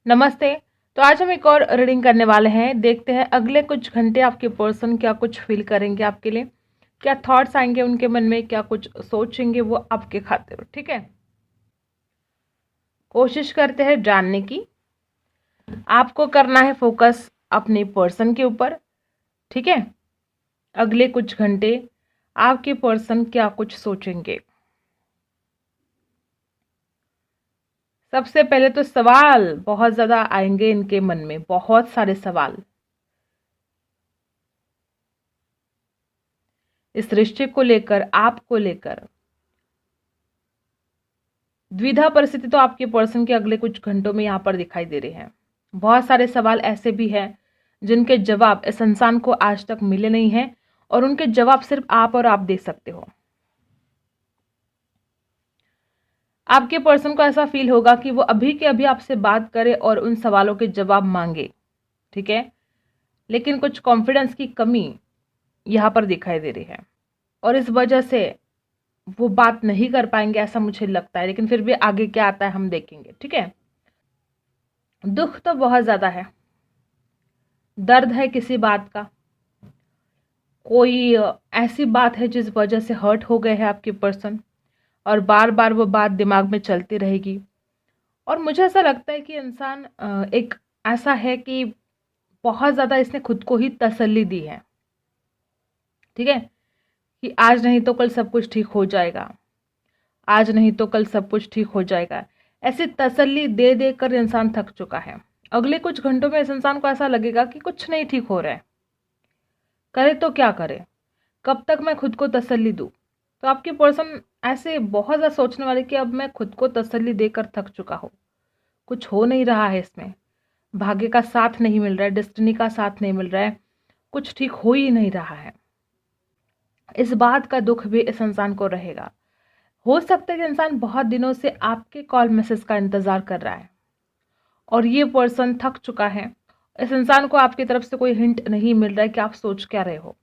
नमस्ते। तो आज हम एक और रीडिंग करने वाले हैं। देखते हैं अगले कुछ घंटे आपके पर्सन क्या कुछ फील करेंगे आपके लिए, क्या थॉट्स आएंगे उनके मन में, क्या कुछ सोचेंगे वो आपके खातिर। ठीक है, कोशिश करते हैं जानने की। आपको करना है फोकस अपने पर्सन के ऊपर। ठीक है, अगले कुछ घंटे आपके पर्सन क्या कुछ सोचेंगे। सबसे पहले तो सवाल बहुत ज़्यादा आएंगे इनके मन में, बहुत सारे सवाल। इस रिश्ते को लेकर, आपको लेकर द्विधा परिस्थिति तो आपके पर्सन के अगले कुछ घंटों में यहाँ पर दिखाई दे रही है। बहुत सारे सवाल ऐसे भी हैं जिनके जवाब इस इंसान को आज तक मिले नहीं हैं और उनके जवाब सिर्फ आप और आप दे सकते हो। आपके पर्सन को ऐसा फील होगा कि वो अभी के अभी आपसे बात करे और उन सवालों के जवाब मांगे। ठीक है, लेकिन कुछ कॉन्फिडेंस की कमी यहाँ पर दिखाई दे रही है और इस वजह से वो बात नहीं कर पाएंगे ऐसा मुझे लगता है। लेकिन फिर भी आगे क्या आता है हम देखेंगे। ठीक है, दुख तो बहुत ज्यादा है, दर्द है किसी बात का, कोई ऐसी बात है जिस वजह से हर्ट हो गए हैं आपके पर्सन और बार बार वो बात दिमाग में चलती रहेगी। और मुझे ऐसा लगता है कि इंसान एक ऐसा है कि बहुत ज़्यादा इसने खुद को ही तसल्ली दी है। ठीक है, कि आज नहीं तो कल सब कुछ ठीक हो जाएगा, आज नहीं तो कल सब कुछ ठीक हो जाएगा। ऐसी तसल्ली दे दे कर इंसान थक चुका है। अगले कुछ घंटों में इस इंसान को ऐसा लगेगा कि कुछ नहीं ठीक हो रहा है, करे तो क्या करे, कब तक मैं खुद को तसल्ली दूँ। तो आपके पर्सन ऐसे बहुत ज़्यादा सोचने वाले कि अब मैं खुद को तसल्ली देकर थक चुका हूँ, कुछ हो नहीं रहा है, इसमें भाग्य का साथ नहीं मिल रहा है, डेस्टिनी का साथ नहीं मिल रहा है, कुछ ठीक हो ही नहीं रहा है। इस बात का दुख भी इस इंसान को रहेगा। हो सकता है कि इंसान बहुत दिनों से आपके कॉल मैसेज का इंतज़ार कर रहा है और ये पर्सन थक चुका है। इस इंसान को आपकी तरफ से कोई हिंट नहीं मिल रहा है कि आप सोच क्या रहे हो।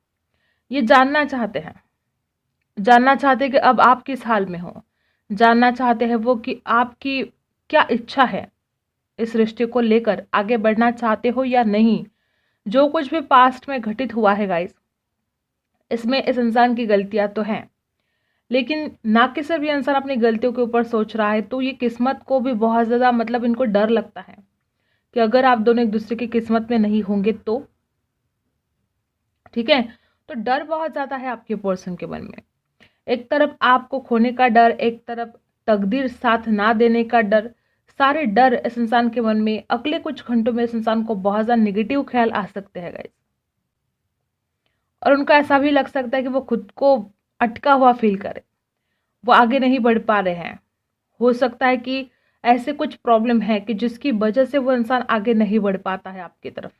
ये जानना चाहते हैं, जानना चाहते हैं कि अब आप किस हाल में हो, जानना चाहते हैं वो कि आपकी क्या इच्छा है, इस रिश्ते को लेकर आगे बढ़ना चाहते हो या नहीं। जो कुछ भी पास्ट में घटित हुआ है गाइस, इसमें इस इंसान की गलतियां तो हैं, लेकिन ना कि सिर्फ ये इंसान अपनी गलतियों के ऊपर सोच रहा है, तो ये किस्मत को भी बहुत ज़्यादा, मतलब इनको डर लगता है कि अगर आप दोनों एक दूसरे की किस्मत में नहीं होंगे तो। ठीक है, तो डर बहुत ज़्यादा है आपके पर्सन के मन में। एक तरफ आपको खोने का डर, एक तरफ तकदीर साथ ना देने का डर, सारे डर इस इंसान के मन में। अगले कुछ घंटों में इस इंसान को बहुत ज़्यादा निगेटिव ख्याल आ सकते हैं गाइस, और उनको ऐसा भी लग सकता है कि वो खुद को अटका हुआ फील करे, वो आगे नहीं बढ़ पा रहे हैं। हो सकता है कि ऐसे कुछ प्रॉब्लम है कि जिसकी वजह से वो इंसान आगे नहीं बढ़ पाता है आपकी तरफ।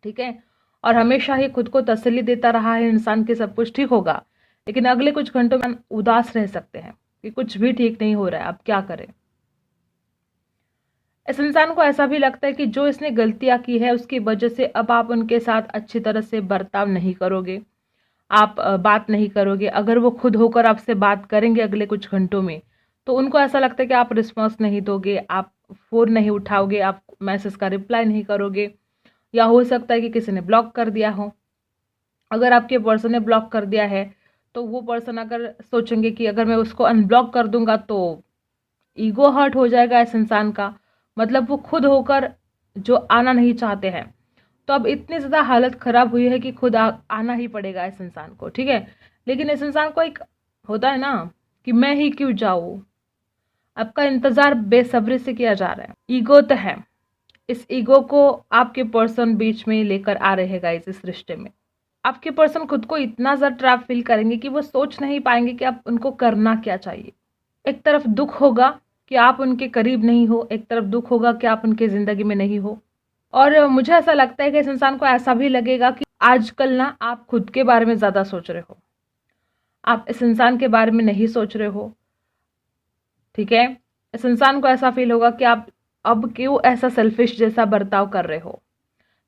ठीक है, और हमेशा ही खुद को तसल्ली देता रहा है इंसान कि सब कुछ ठीक होगा, लेकिन अगले कुछ घंटों में उदास रह सकते हैं कि कुछ भी ठीक नहीं हो रहा है, अब क्या करें। इस इंसान को ऐसा भी लगता है कि जो इसने गलतियां की है उसकी वजह से अब आप उनके साथ अच्छी तरह से बर्ताव नहीं करोगे, आप बात नहीं करोगे। अगर वो खुद होकर आपसे बात करेंगे अगले कुछ घंटों में, तो उनको ऐसा लगता है कि आप रिस्पॉन्स नहीं दोगे, आप फ़ोन नहीं उठाओगे, आप मैसेज का रिप्लाई नहीं करोगे, या हो सकता है कि किसी ने ब्लॉक कर दिया हो। अगर आपके पर्सन ने ब्लॉक कर दिया है तो वो पर्सन अगर सोचेंगे कि अगर मैं उसको अनब्लॉक कर दूंगा तो ईगो हर्ट हो जाएगा इस इंसान का, मतलब वो खुद होकर जो आना नहीं चाहते हैं। तो अब इतनी ज़्यादा हालत ख़राब हुई है कि खुद आना ही पड़ेगा इस इंसान को। ठीक है, लेकिन इस इंसान को एक होता है ना कि मैं ही क्यों जाऊँ, आपका इंतज़ार बेसब्री से किया जा रहा है। ईगो तो है, इस ईगो को आपके पर्सन बीच में लेकर आ रहेगा इस रिश्ते में। आपके पर्सन खुद को इतना ज़्यादा ट्रैप फील करेंगे कि वो सोच नहीं पाएंगे कि आप उनको करना क्या चाहिए। एक तरफ दुख होगा कि आप उनके करीब नहीं हो, एक तरफ दुख होगा कि आप उनके ज़िंदगी में नहीं हो। और मुझे ऐसा लगता है कि इस इंसान को ऐसा भी लगेगा कि आजकल ना आप खुद के बारे में ज़्यादा सोच रहे हो, आप इस इंसान के बारे में नहीं सोच रहे हो। ठीक है, इस इंसान को ऐसा फील होगा कि आप अब क्यों ऐसा सेल्फिश जैसा बर्ताव कर रहे हो।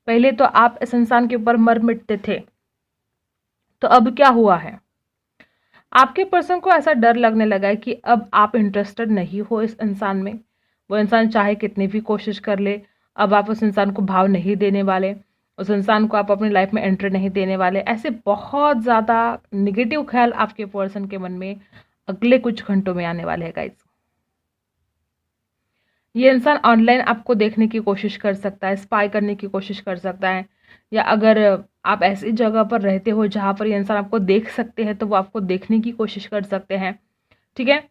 पहले तो आप इस इंसान के ऊपर मर मिटते थे, तो अब क्या हुआ है। आपके पर्सन को ऐसा डर लगने लगा है कि अब आप इंटरेस्टेड नहीं हो इस इंसान में, वो इंसान चाहे कितनी भी कोशिश कर ले, अब आप उस इंसान को भाव नहीं देने वाले, उस इंसान को आप अपनी लाइफ में एंट्री नहीं देने वाले। ऐसे बहुत ज़्यादा नेगेटिव ख्याल आपके पर्सन के मन में अगले कुछ घंटों में आने वाले हैं गाइस। ये इंसान ऑनलाइन आपको देखने की कोशिश कर सकता है, स्पाई करने की कोशिश कर सकता है, या अगर आप ऐसी जगह पर रहते हो जहाँ पर ये इंसान आपको देख सकते हैं तो वो आपको देखने की कोशिश कर सकते हैं। ठीक है,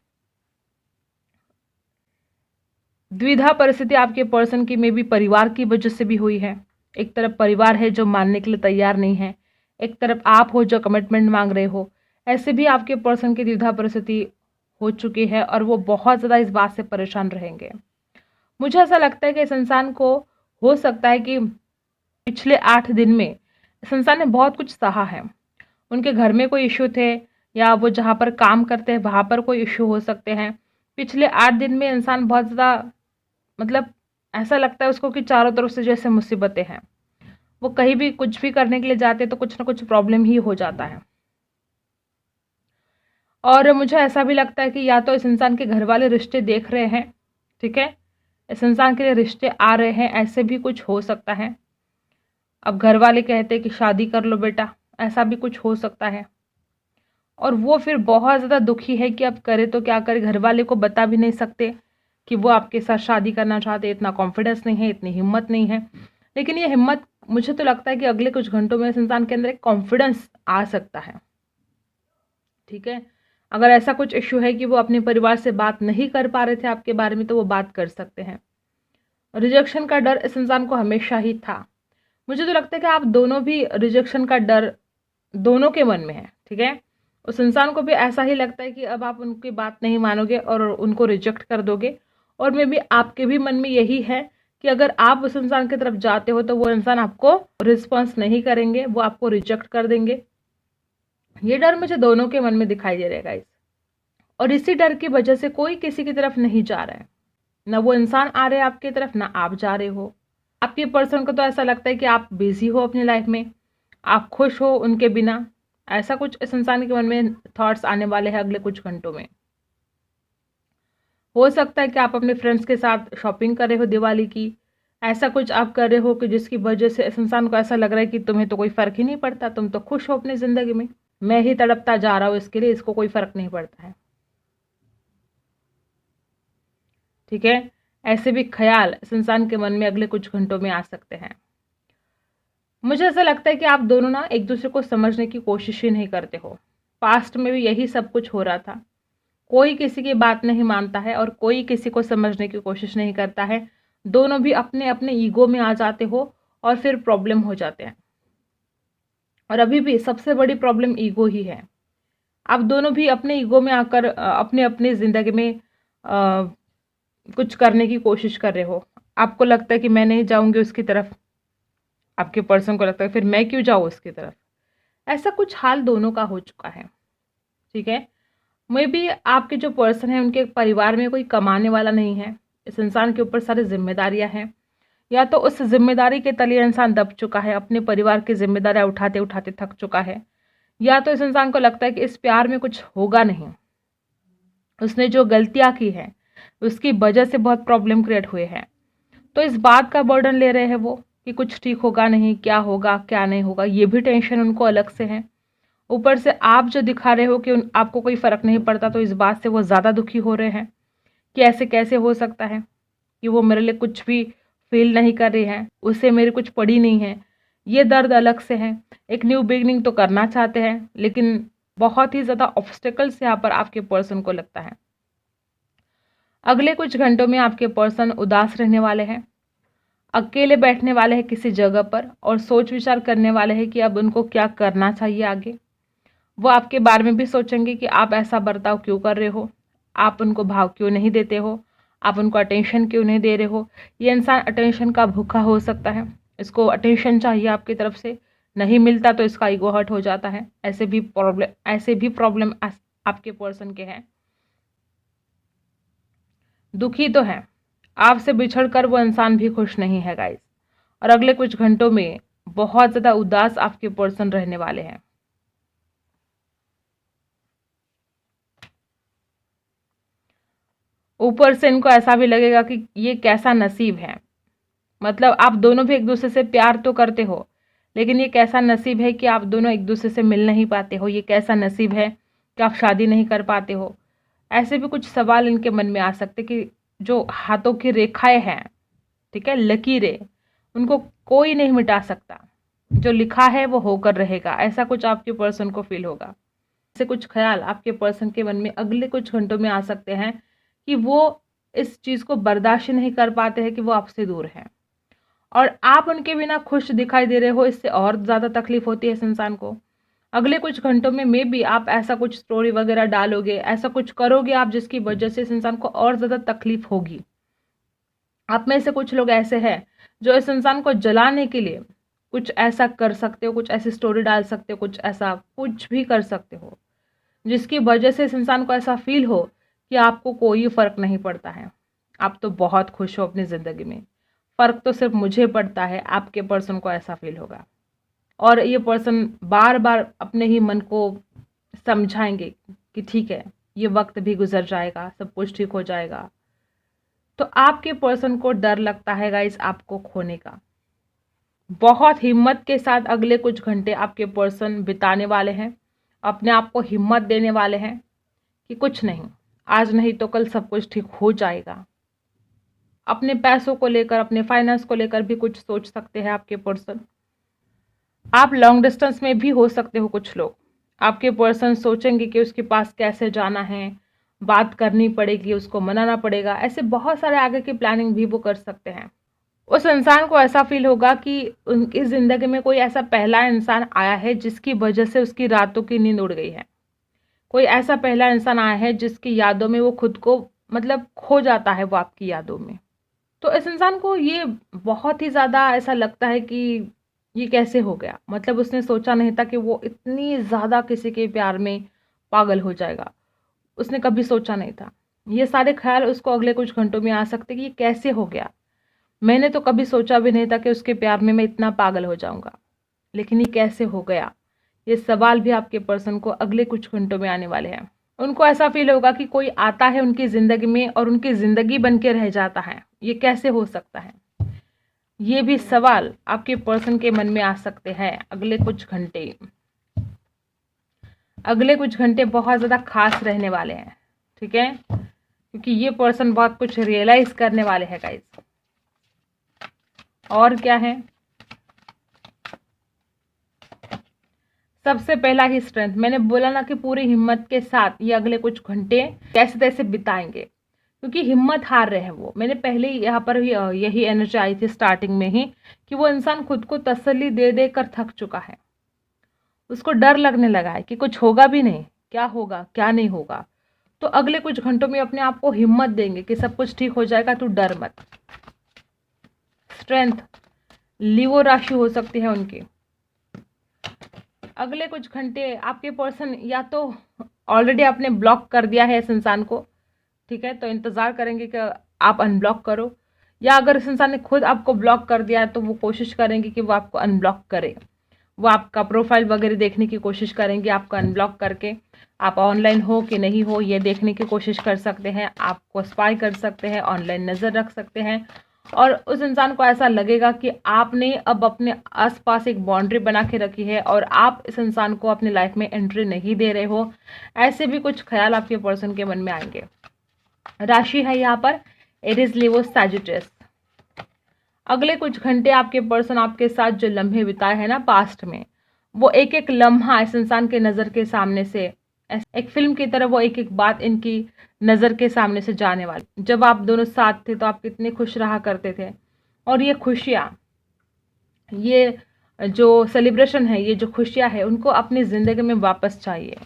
द्विधा परिस्थिति आपके पर्सन की में भी परिवार की वजह से भी हुई है। एक तरफ परिवार है जो मानने के लिए तैयार नहीं है, एक तरफ आप हो जो कमिटमेंट मांग रहे हो। ऐसे भी आपके पर्सन की द्विधा परिस्थिति हो चुकी है और वो बहुत ज़्यादा इस बात से परेशान रहेंगे। मुझे ऐसा लगता है कि इस इंसान को हो सकता है कि पिछले 8 दिन में इस इंसान ने बहुत कुछ सहा है। उनके घर में कोई इश्यू थे या वो जहाँ पर काम करते हैं वहाँ पर कोई इश्यू हो सकते हैं। पिछले 8 दिन में इंसान बहुत ज़्यादा मतलब ऐसा लगता है उसको कि चारों तरफ से जैसे मुसीबतें हैं। वो कहीं भी कुछ भी करने के लिए जाते तो कुछ ना कुछ प्रॉब्लम ही हो जाता है। और मुझे ऐसा भी लगता है कि या तो इस इंसान के घर वाले रिश्ते देख रहे हैं, ठीक है, इस इंसान के लिए रिश्ते आ रहे हैं, ऐसे भी कुछ हो सकता है। अब घर वाले कहते हैं कि शादी कर लो बेटा, ऐसा भी कुछ हो सकता है। और वो फिर बहुत ज़्यादा दुखी है कि अब करे तो क्या करे, घर वाले को बता भी नहीं सकते कि वो आपके साथ शादी करना चाहते हैं। इतना कॉन्फिडेंस नहीं है, इतनी हिम्मत नहीं है। लेकिन ये हिम्मत, मुझे तो लगता है कि अगले कुछ घंटों में इस इंसान के अंदर एक कॉन्फिडेंस आ सकता है। ठीक है, अगर ऐसा कुछ इश्यू है कि वो अपने परिवार से बात नहीं कर पा रहे थे आपके बारे में, तो वो बात कर सकते हैं। रिजेक्शन का डर इस इंसान को हमेशा ही था। मुझे तो लगता है कि आप दोनों भी रिजेक्शन का डर दोनों के मन में है। ठीक है, उस इंसान को भी ऐसा ही लगता है कि अब आप उनकी बात नहीं मानोगे और उनको रिजेक्ट कर दोगे। और मे बी आपके भी मन में यही है कि अगर आप उस इंसान की तरफ जाते हो तो वो इंसान आपको रिस्पॉन्स नहीं करेंगे, वो आपको रिजेक्ट कर देंगे। ये डर मुझे दोनों के मन में दिखाई दे रहेगा। और इसी डर की वजह से कोई किसी की तरफ नहीं जा रहा है, ना वो इंसान आ रहे हैं आपकी तरफ, ना आप जा रहे हो। आपके पर्सन को तो ऐसा लगता है कि आप बिजी हो अपनी लाइफ में, आप खुश हो उनके बिना। ऐसा कुछ इस इंसान के मन में थॉट्स आने वाले हैं अगले कुछ घंटों में। हो सकता है कि आप अपने फ्रेंड्स के साथ शॉपिंग कर रहे हो दिवाली की, ऐसा कुछ आप कर रहे हो कि जिसकी वजह से इस इंसान को ऐसा लग रहा है कि तुम्हें तो कोई फ़र्क ही नहीं पड़ता, तुम तो खुश हो अपनी ज़िंदगी में, मैं ही तड़पता जा रहा हूँ इसके लिए, इसको कोई फ़र्क नहीं पड़ता है। ठीक है, ऐसे भी ख्याल इस इंसान के मन में अगले कुछ घंटों में आ सकते हैं। मुझे ऐसा लगता है कि आप दोनों ना एक दूसरे को समझने की कोशिश ही नहीं करते हो। पास्ट में भी यही सब कुछ हो रहा था। कोई किसी की बात नहीं मानता है और कोई किसी को समझने की कोशिश नहीं करता है। दोनों भी अपने अपने ईगो में आ जाते हो और फिर प्रॉब्लम हो जाते हैं। और अभी भी सबसे बड़ी प्रॉब्लम ईगो ही है। आप दोनों भी अपने ईगो में आकर अपने अपनी ज़िंदगी में कुछ करने की कोशिश कर रहे हो। आपको लगता है कि मैं नहीं जाऊंगी उसकी तरफ, आपके पर्सन को लगता है फिर मैं क्यों जाऊँ उसकी तरफ। ऐसा कुछ हाल दोनों का हो चुका है। ठीक है, मे बी आपके जो पर्सन है उनके परिवार में कोई कमाने वाला नहीं है। इस इंसान के ऊपर सारी जिम्मेदारियां हैं, या तो उस जिम्मेदारी के तले इंसान दब चुका है, अपने परिवार की जिम्मेदारियां उठाते उठाते थक चुका है, या तो इस इंसान को लगता है कि इस प्यार में कुछ होगा नहीं। उसने जो गलतियां की है उसकी वजह से बहुत प्रॉब्लम क्रिएट हुए हैं, तो इस बात का बर्डन ले रहे हैं वो कि कुछ ठीक होगा नहीं, क्या होगा क्या नहीं होगा, ये भी टेंशन उनको अलग से है। ऊपर से आप जो दिखा रहे हो कि आपको कोई फ़र्क नहीं पड़ता, तो इस बात से वो ज़्यादा दुखी हो रहे हैं कि ऐसे कैसे हो सकता है कि वो मेरे लिए कुछ भी फील नहीं कर रही है, उससे मेरी कुछ पड़ी नहीं है। ये दर्द अलग से है। एक न्यू बिगनिंग तो करना चाहते हैं, लेकिन बहुत ही ज़्यादा ऑब्स्टेकल्स यहाँ पर आपके पर्सन को लगता है। अगले कुछ घंटों में आपके पर्सन उदास रहने वाले हैं, अकेले बैठने वाले हैं किसी जगह पर और सोच विचार करने वाले हैं कि अब उनको क्या करना चाहिए आगे। वो आपके बारे में भी सोचेंगे कि आप ऐसा बर्ताव क्यों कर रहे हो, आप उनको भाव क्यों नहीं देते हो, आप उनको अटेंशन क्यों नहीं दे रहे हो। ये इंसान अटेंशन का भूखा हो सकता है, इसको अटेंशन चाहिए आपकी तरफ से, नहीं मिलता तो इसका ईगो हर्ट हो जाता है। ऐसे भी प्रॉब्लम आपके पर्सन के हैं। दुखी तो है, आपसे बिछड़कर वो इंसान भी खुश नहीं है गाइस। और अगले कुछ घंटों में बहुत ज़्यादा उदास आपके पर्सन रहने वाले हैं। ऊपर से इनको ऐसा भी लगेगा कि ये कैसा नसीब है, मतलब आप दोनों भी एक दूसरे से प्यार तो करते हो, लेकिन ये कैसा नसीब है कि आप दोनों एक दूसरे से मिल नहीं पाते हो, ये कैसा नसीब है कि आप शादी नहीं कर पाते हो। ऐसे भी कुछ सवाल इनके मन में आ सकते कि जो हाथों की रेखाएं हैं, ठीक है, लकीरें, उनको कोई नहीं मिटा सकता, जो लिखा है वो होकर रहेगा, ऐसा कुछ आपके पर्सन को फील होगा। ऐसे कुछ ख्याल आपके पर्सन के मन में अगले कुछ घंटों में आ सकते हैं कि वो इस चीज़ को बर्दाश्त नहीं कर पाते हैं कि वो आपसे दूर हैं, और आप उनके बिना खुश दिखाई दे रहे हो, इससे और ज़्यादा तकलीफ होती है इस इंसान को। अगले कुछ घंटों में मे बी आप ऐसा कुछ स्टोरी वगैरह डालोगे, ऐसा कुछ करोगे आप जिसकी वजह से इस इंसान को और ज़्यादा तकलीफ होगी। आप में से कुछ लोग ऐसे हैं जो इस इंसान को जलाने के लिए कुछ ऐसा कर सकते हो, कुछ ऐसी स्टोरी डाल सकते हो, कुछ ऐसा कुछ भी कर सकते हो जिसकी वजह से इस इंसान को ऐसा फील हो कि आपको कोई फर्क नहीं पड़ता है, आप तो बहुत खुश हो अपनी ज़िंदगी में, फ़र्क तो सिर्फ मुझे पड़ता है। आपके पर्सन को ऐसा फील होगा, और ये पर्सन बार बार अपने ही मन को समझाएंगे कि ठीक है, ये वक्त भी गुजर जाएगा, सब कुछ ठीक हो जाएगा। तो आपके पर्सन को डर लगता है गाइस आपको खोने का। बहुत हिम्मत के साथ अगले कुछ घंटे आपके पर्सन बिताने वाले हैं, अपने आप को हिम्मत देने वाले हैं कि कुछ नहीं, आज नहीं तो कल सब कुछ ठीक हो जाएगा। अपने पैसों को लेकर, अपने फाइनेंस को लेकर भी कुछ सोच सकते हैं आपके पर्सन। आप लॉन्ग डिस्टेंस में भी हो सकते हो, कुछ लोग आपके पर्सन सोचेंगे कि उसके पास कैसे जाना है, बात करनी पड़ेगी, उसको मनाना पड़ेगा, ऐसे बहुत सारे आगे की प्लानिंग भी वो कर सकते हैं। उस इंसान को ऐसा फील होगा कि उनकी ज़िंदगी में कोई ऐसा पहला इंसान आया है जिसकी वजह से उसकी रातों की नींद उड़ गई है, कोई ऐसा पहला इंसान आया है जिसकी यादों में वो खुद को मतलब खो जाता है, वो आपकी यादों में। तो इस इंसान को ये बहुत ही ज़्यादा ऐसा लगता है कि ये कैसे हो गया, मतलब उसने सोचा नहीं था कि वो इतनी ज़्यादा किसी के प्यार में पागल हो जाएगा, उसने कभी सोचा नहीं था। ये सारे ख्याल उसको अगले कुछ घंटों में आ सकते कि ये कैसे हो गया, मैंने तो कभी सोचा भी नहीं था कि उसके प्यार में मैं इतना पागल हो जाऊंगा, लेकिन ये कैसे हो गया। ये सवाल भी आपके पर्सन को अगले कुछ घंटों में आने वाले हैं। उनको ऐसा फील होगा कि कोई आता है उनकी ज़िंदगी में और उनकी ज़िंदगी बन के रह जाता है, ये कैसे हो सकता है। ये भी सवाल आपके पर्सन के मन में आ सकते हैं अगले कुछ घंटे। अगले कुछ घंटे बहुत ज़्यादा खास रहने वाले हैं, ठीक है, क्योंकि ये पर्सन बहुत कुछ रियलाइज करने वाले हैं गाइस। और क्या है, सबसे पहला ही स्ट्रेंथ, मैंने बोला ना कि पूरी हिम्मत के साथ ये अगले कुछ घंटे कैसे तैसे बिताएंगे, क्योंकि हिम्मत हार रहे हैं वो। मैंने पहले ही यहाँ पर यही एनर्जी आई थी स्टार्टिंग में ही कि वो इंसान खुद को तसल्ली दे दे कर थक चुका है, उसको डर लगने लगा है कि कुछ होगा भी नहीं, क्या होगा क्या नहीं होगा। तो अगले कुछ घंटों में अपने आप को हिम्मत देंगे कि सब कुछ ठीक हो जाएगा, तू डर मत। स्ट्रेंथ, लिवो राशि हो सकती है उनकी। अगले कुछ घंटे आपके पर्सन या तो ऑलरेडी आपने ब्लॉक कर दिया है इस इंसान को, ठीक है, तो इंतज़ार करेंगे कि आप अनब्लॉक करो, या अगर इस इंसान ने खुद आपको ब्लॉक कर दिया है तो वो कोशिश करेंगे कि वो आपको अनब्लॉक करे, वो आपका प्रोफाइल वगैरह देखने की कोशिश करेंगे, आपको अनब्लॉक करके आप ऑनलाइन हो कि नहीं हो ये देखने की कोशिश कर सकते हैं, आपको स्पाई कर सकते हैं, ऑनलाइन नज़र रख सकते हैं। और उस इंसान को ऐसा लगेगा कि आपने अब अपने आसपास एक बाउंड्री बना के रखी है और आप इस इंसान को अपनी लाइफ में एंट्री नहीं दे रहे हो। ऐसे भी कुछ ख्याल आपके पर्सन के मन में आएंगे। राशि है यहाँ पर एरीज, लियो, सैजिटेरियस। अगले कुछ घंटे आपके पर्सन आपके साथ जो लम्हे बिताए हैं ना पास्ट में, वो एक एक लम्हा इस इंसान के नज़र के सामने से एक फिल्म की तरह वो एक एक बात इनकी नज़र के सामने से जाने वाली। जब आप दोनों साथ थे तो आप कितने खुश रहा करते थे, और ये खुशियाँ, ये जो सेलिब्रेशन है, ये जो खुशियाँ है, उनको अपनी ज़िंदगी में वापस चाहिए।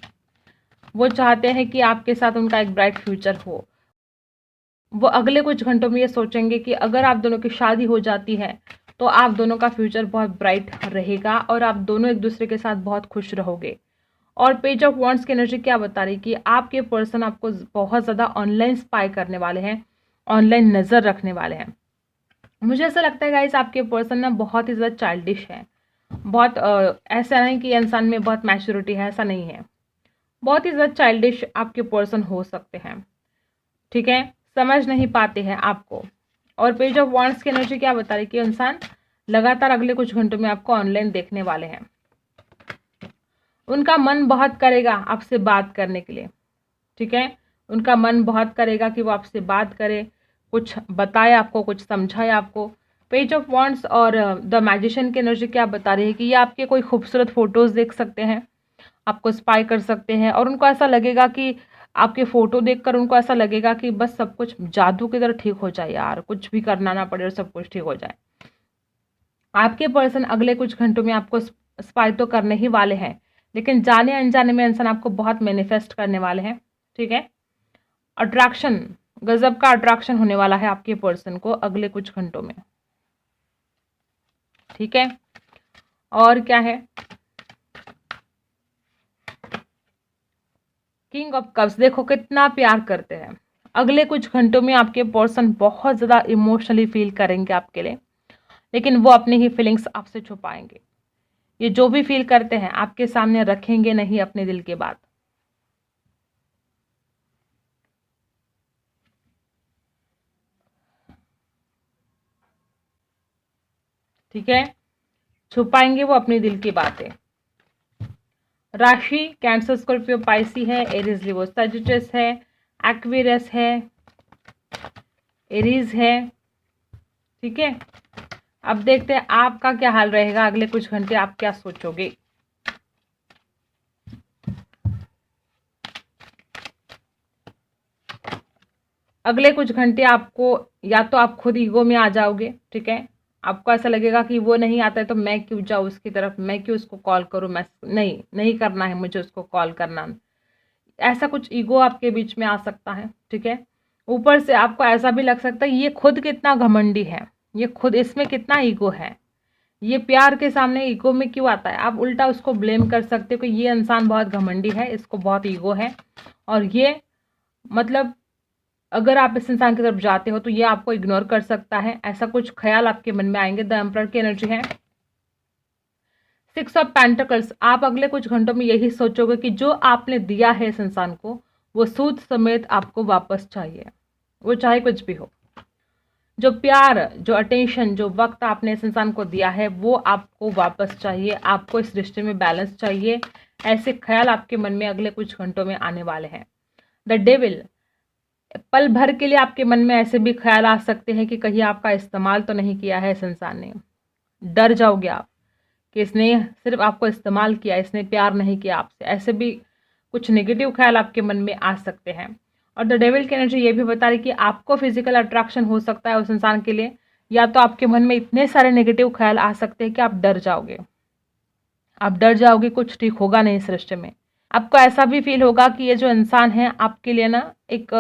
वो चाहते हैं कि आपके साथ उनका एक ब्राइट फ्यूचर हो। वो अगले कुछ घंटों में ये सोचेंगे कि अगर आप दोनों की शादी हो जाती है तो आप दोनों का फ्यूचर बहुत ब्राइट रहेगा और आप दोनों एक दूसरे के साथ बहुत खुश रहोगे। और पेज ऑफ वॉन्ड्स की एनर्जी क्या बता रही कि आपके पर्सन आपको बहुत ज़्यादा ऑनलाइन स्पाई करने वाले हैं, ऑनलाइन नज़र रखने वाले हैं। मुझे ऐसा लगता है गाइस आपके पर्सन ना बहुत ही ज़्यादा चाइल्डिश है, बहुत ऐसा नहीं कि इंसान में बहुत मैच्योरिटी है, ऐसा नहीं है, बहुत ही ज़्यादा चाइल्डिश आपके पर्सन हो सकते हैं, ठीक है। समझ नहीं पाते हैं आपको। और पेज ऑफ वॉन्ड्स की एनर्जी क्या बता रही है कि इंसान लगातार अगले कुछ घंटों में आपको ऑनलाइन देखने वाले हैं। उनका मन बहुत करेगा आपसे बात करने के लिए, ठीक है। उनका मन बहुत करेगा कि वो आपसे बात करे, कुछ बताए आपको, कुछ समझाए आपको। पेज ऑफ वॉन्ड्स और द मैजिशियन की एनर्जी क्या बता रही है कि ये आपके कोई खूबसूरत फोटोज देख सकते हैं, आपको स्पाई कर सकते हैं, और उनको ऐसा लगेगा कि आपके फोटो देखकर उनको ऐसा लगेगा कि बस सब कुछ जादू की तरह ठीक हो जाए यार, कुछ भी करना ना पड़े और सब कुछ ठीक हो जाए। आपके पर्सन अगले कुछ घंटों में आपको स्पाई तो करने ही वाले हैं, लेकिन जाने अनजाने में इंसान आपको बहुत मैनिफेस्ट करने वाले हैं, ठीक है। अट्रैक्शन, गजब का अट्रैक्शन होने वाला है आपके पर्सन को अगले कुछ घंटों में, ठीक है। और क्या है, किंग ऑफ कप्स, देखो कितना प्यार करते हैं। अगले कुछ घंटों में आपके पर्सन बहुत ज़्यादा इमोशनली फील करेंगे आपके लिए, लेकिन वो अपनी ही फीलिंग्स आपसे छुपाएंगे। ये जो भी फील करते हैं आपके सामने रखेंगे नहीं अपने दिल की बात, ठीक है। छुपाएंगे वो अपने दिल की बातें। राशि कैंसर, स्कॉर्पियो, पाइसी है, एरीज, लियो, सजिटस है, एक्वेरियस है, एरीज है, ठीक है। अब देखते हैं आपका क्या हाल रहेगा अगले कुछ घंटे, आप क्या सोचोगे। अगले कुछ घंटे आपको या तो आप खुद ईगो में आ जाओगे, ठीक है। आपको ऐसा लगेगा कि वो नहीं आता है तो मैं क्यों जाऊँ उसकी तरफ, मैं क्यों उसको कॉल करूँ, मैं नहीं करना है मुझे उसको कॉल करना। ऐसा कुछ ईगो आपके बीच में आ सकता है, ठीक है। ऊपर से आपको ऐसा भी लग सकता है ये खुद कितना घमंडी है, ये खुद इसमें कितना ईगो है, ये प्यार के सामने ईगो में क्यों आता है। आप उल्टा उसको ब्लेम कर सकते हो कि ये इंसान बहुत घमंडी है, इसको बहुत ईगो है, और ये मतलब अगर आप इस इंसान की तरफ जाते हो तो ये आपको इग्नोर कर सकता है। ऐसा कुछ ख्याल आपके मन में आएंगे। द एम्परर की एनर्जी है, 6 ऑफ पेंटिकल्स। आप अगले कुछ घंटों में यही सोचोगे कि जो आपने दिया है इस इंसान को वो सूद समेत आपको वापस चाहिए, वो चाहे कुछ भी हो। जो प्यार, जो अटेंशन, जो वक्त आपने इस इंसान को दिया है वो आपको वापस चाहिए, आपको इस रिश्ते में बैलेंस चाहिए। ऐसे ख्याल आपके मन में अगले कुछ घंटों में आने वाले हैं। द डेविल, पल भर के लिए आपके मन में ऐसे भी ख्याल आ सकते हैं कि कहीं आपका इस्तेमाल तो नहीं किया है इस इंसान ने। डर जाओगे आप कि इसने सिर्फ आपको इस्तेमाल किया, इसने प्यार नहीं किया आपसे। ऐसे भी कुछ नेगेटिव ख्याल आपके मन में आ सकते हैं। और द डेविल की एनर्जी ये भी बता रही कि आपको फिजिकल अट्रैक्शन हो सकता है उस इंसान के लिए, या तो आपके मन में इतने सारे नेगेटिव ख्याल आ सकते हैं कि आप डर जाओगे, कुछ ठीक होगा नहीं इस रिश्ते में। आपको ऐसा भी फील होगा कि ये जो इंसान है आपके लिए ना एक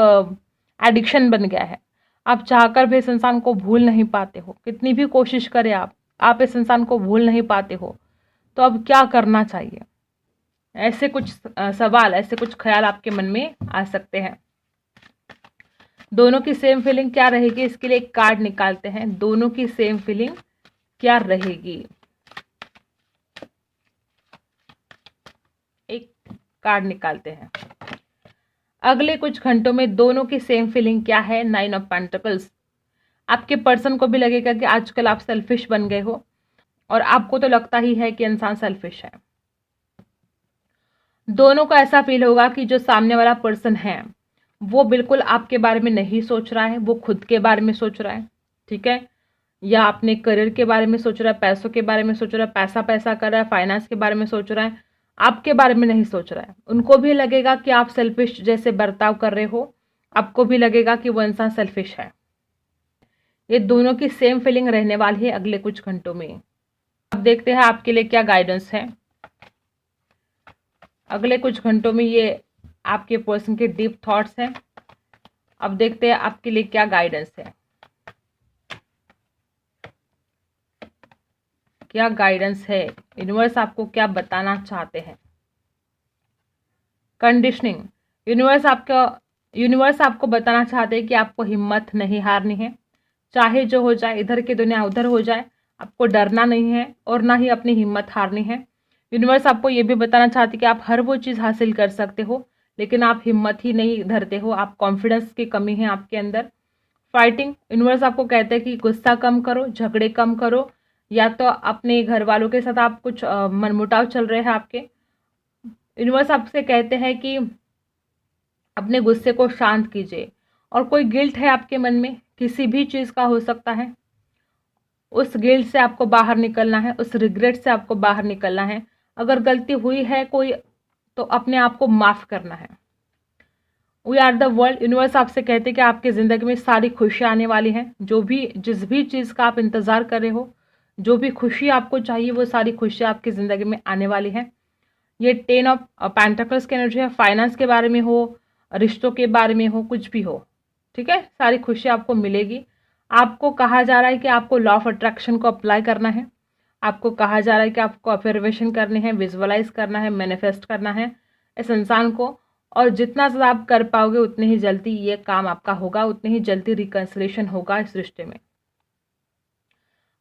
एडिक्शन बन गया है। आप चाहकर भी इस इंसान को भूल नहीं पाते हो, कितनी भी कोशिश करें आप इस इंसान को भूल नहीं पाते हो। तो अब क्या करना चाहिए, ऐसे कुछ सवाल, ऐसे कुछ ख्याल आपके मन में आ सकते हैं। दोनों की सेम फीलिंग क्या रहेगी, इसके लिए एक कार्ड निकालते हैं। दोनों की सेम फीलिंग क्या रहेगी, एक कार्ड निकालते हैं। अगले कुछ घंटों में दोनों की सेम फीलिंग क्या है, 9 ऑफ पेंटिकल्स। आपके पर्सन को भी लगेगा कि आजकल आप सेल्फिश बन गए हो, और आपको तो लगता ही है कि इंसान सेल्फिश है। दोनों को ऐसा फील होगा कि जो सामने वाला पर्सन है वो बिल्कुल आपके बारे में नहीं सोच रहा है, वो खुद के बारे में सोच रहा है, ठीक है। या अपने करियर के बारे में सोच रहा है, पैसों के बारे में सोच रहा है, पैसा कर रहा है, फाइनेंस के बारे में सोच रहा है, आपके बारे में नहीं सोच रहा है। उनको भी लगेगा कि आप सेल्फिश जैसे बर्ताव कर रहे हो, आपको भी लगेगा कि वो इंसान सेल्फिश है। ये दोनों की सेम फीलिंग रहने वाली है अगले कुछ घंटों में। अब देखते हैं आपके लिए क्या गाइडेंस है अगले कुछ घंटों में। ये आपके पर्सन के डीप थॉट्स हैं। अब देखते हैं आपके लिए क्या गाइडेंस है, क्या गाइडेंस है, यूनिवर्स आपको क्या बताना चाहते हैं। कंडीशनिंग, यूनिवर्स आपको बताना चाहते हैं कि आपको हिम्मत नहीं हारनी है, चाहे जो हो जाए, इधर की दुनिया उधर हो जाए, आपको डरना नहीं है और ना ही अपनी हिम्मत हारनी है। यूनिवर्स आपको ये भी बताना चाहती है कि आप हर वो चीज़ हासिल कर सकते हो, लेकिन आप हिम्मत ही नहीं धरते हो, आप कॉन्फिडेंस की कमी है आपके अंदर। फाइटिंग, यूनिवर्स आपको कहते हैं कि गुस्सा कम करो, झगड़े कम करो, या तो अपने घर वालों के साथ आप कुछ मनमुटाव चल रहे हैं आपके, यूनिवर्स आपसे कहते हैं कि अपने गुस्से को शांत कीजिए। और कोई गिल्ट है आपके मन में, किसी भी चीज़ का हो सकता है, उस गिल्ट से आपको बाहर निकलना है, उस रिग्रेट से आपको बाहर निकलना है। अगर गलती हुई है कोई, तो अपने आप को माफ़ करना है। We are the world, universe आपसे कहते हैं कि आपकी ज़िंदगी में सारी खुशियाँ आने वाली हैं। जिस भी चीज़ का आप इंतज़ार कर रहे हो, जो भी खुशी आपको चाहिए, वो सारी खुशियाँ आपकी ज़िंदगी में आने वाली हैं। ये 10 ऑफ पेंटिकल्स की एनर्जी है, फाइनेंस के बारे में हो, रिश्तों के बारे में हो, कुछ भी हो, ठीक है, सारी खुशी आपको मिलेगी। आपको कहा जा रहा है कि आपको लॉ ऑफ अट्रैक्शन को अप्लाई करना है। आपको कहा जा रहा है कि आपको अफर्मेशन करने हैं, विजुअलाइज करना है, मैनिफेस्ट करना है इस इंसान को। और जितना ज़्यादा आप कर पाओगे उतनी ही जल्दी ये काम आपका होगा, उतनी ही जल्दी रिकन्सिलेशन होगा इस रिश्ते में।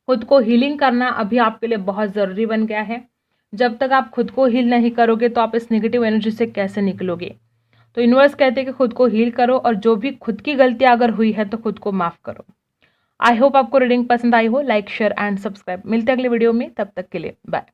खुद को हीलिंग करना अभी आपके लिए बहुत ज़रूरी बन गया है। जब तक आप खुद को हील नहीं करोगे तो आप इस नेगेटिव एनर्जी से कैसे निकलोगे। तो यूनिवर्स कहते हैं कि खुद को हील करो, और जो भी खुद की गलतियां अगर हुई है तो खुद को माफ़ करो। आई होप आपको रीडिंग पसंद आई हो। Like, share and subscribe. मिलते हैं अगले वीडियो में, तब तक के लिए बाय।